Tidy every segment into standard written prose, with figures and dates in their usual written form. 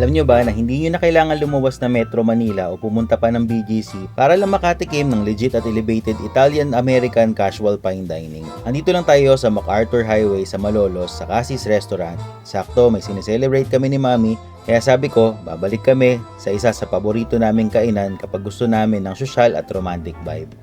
Alam nyo ba na hindi nyo na kailangan lumuwas na Metro Manila o pumunta pa ng BGC para lang makatikim ng legit at elevated Italian-American casual fine dining. Andito lang tayo sa MacArthur Highway sa Malolos sa Cassis Restaurant. Sakto, may sineselebrate kami ni Mami, kaya sabi ko, babalik kami sa isa sa paborito naming kainan kapag gusto namin ng social at romantic vibe.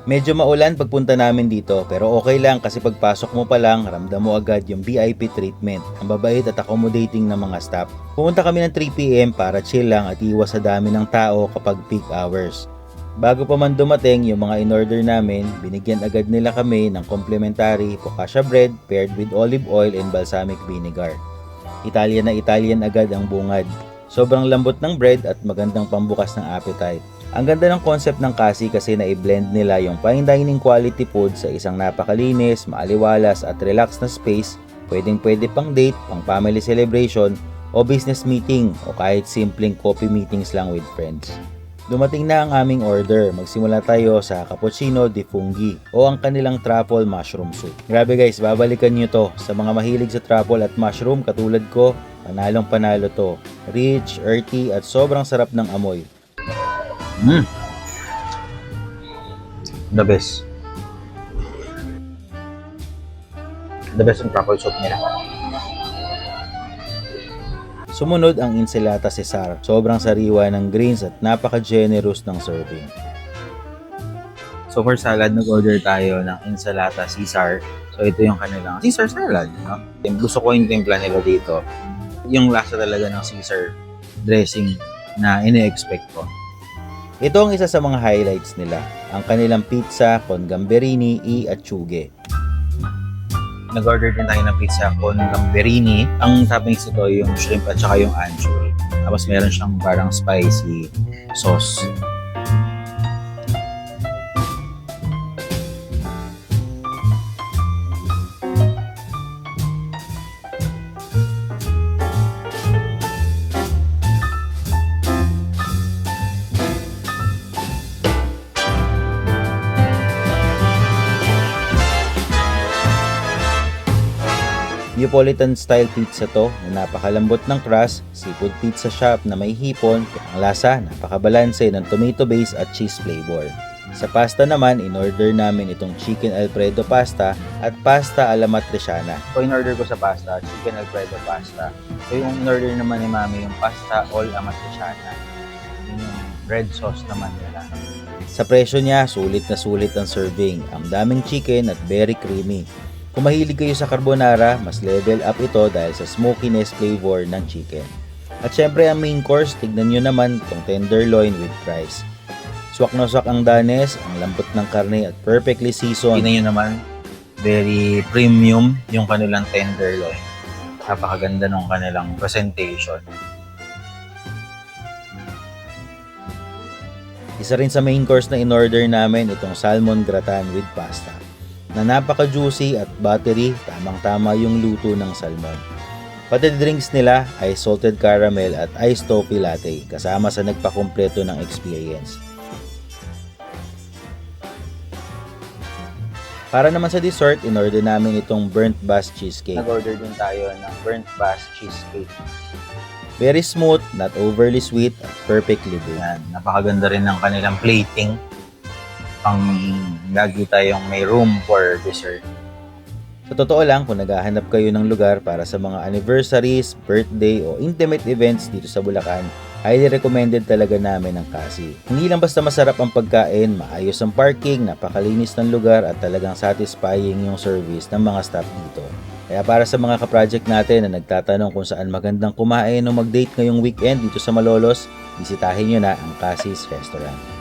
Medyo maulan pagpunta namin dito pero okay lang kasi pagpasok mo pa lang ramdam mo agad yung VIP treatment. Ang babait at accommodating ng mga staff. Pumunta kami ng 3 PM para chill lang at iwas sa dami ng tao kapag peak hours. Bago pa man dumating yung mga in-order namin, binigyan agad nila kami ng complimentary focaccia bread paired with olive oil and balsamic vinegar. Italian na Italian agad ang bungad. Sobrang lambot ng bread at magandang pambukas ng appetite. Ang ganda ng concept ng Cassis kasi na-blend nila yung fine dining quality food sa isang napakalinis, maaliwalas at relaxed na space. Pwede pang date, pang family celebration o business meeting o kahit simpleng coffee meetings lang with friends. Dumating na ang aming order. Magsimula tayo sa cappuccino di funghi o ang kanilang truffle mushroom soup. Grabe guys, babalikan nyo to. Sa mga mahilig sa truffle at mushroom katulad ko, panalong panalo to. Rich, earthy at sobrang sarap ng amoy. The best. The best yung truffle soup nila. Sumunod ang Insalata Cesar. Sobrang sariwa ng greens at napaka-generous ng serving. So for salad, nag-order tayo ng Insalata Cesar. So ito yung kanilang Caesar salad. No? Gusto ko yung timpla nila dito. Yung lasa talaga ng Caesar dressing na ine-expect ko. Ito ang isa sa mga highlights nila, ang kanilang pizza con gamberini e atsuge. Nag-order din tayo ng pizza con gamberini. Ang toppings ito yung shrimp at saka yung anchovy. Tapos meron siyang parang spicy sauce. Neapolitan style pizza to na napakalambot ng crust, seafood pizza shop na may hipon, ang lasa napakabalanse ng tomato base at cheese flavor. Sa pasta naman, in-order namin itong chicken alfredo pasta at pasta alla matriciana. So in-order ko sa pasta, chicken alfredo pasta. So yung in-order naman ni Mami yung pasta all amatriciana. Yung red sauce naman nila. Sa presyo niya, sulit na sulit ang serving. Ang daming chicken at very creamy. Kung mahilig kayo sa carbonara, mas level up ito dahil sa smokiness flavor ng chicken. At syempre ang main course, tignan nyo naman itong tenderloin with fries. Swak na swak ang danes, ang lambot ng karne at perfectly seasoned. Tignan nyo naman, very premium yung kanilang tenderloin. Napakaganda ng kanilang presentation. Isa rin sa main course na in-order namin itong salmon gratin with pasta. Na napaka-juicy at buttery, tamang-tama yung luto ng salmon. Pati drinks nila ay salted caramel at iced toffee latte kasama sa nagpakumpleto ng experience. Para naman sa dessert, in-order namin itong burnt bass cheesecake. Nag-order din tayo ng burnt bass cheesecake. Very smooth, not overly sweet, at perfectly bland. Napakaganda rin ng kanilang plating. Pang lagi tayong may room for dessert. Sa totoo lang, kung naghahanap kayo ng lugar para sa mga anniversaries, birthday o intimate events dito sa Bulacan, highly recommended talaga namin ang Cassis. Hindi lang basta masarap ang pagkain, maayos ang parking, napakalinis ng lugar at talagang satisfying yung service ng mga staff dito. Kaya para sa mga ka-project natin na nagtatanong kung saan magandang kumain o mag-date ngayong weekend dito sa Malolos, bisitahin nyo na ang Cassis Restaurant.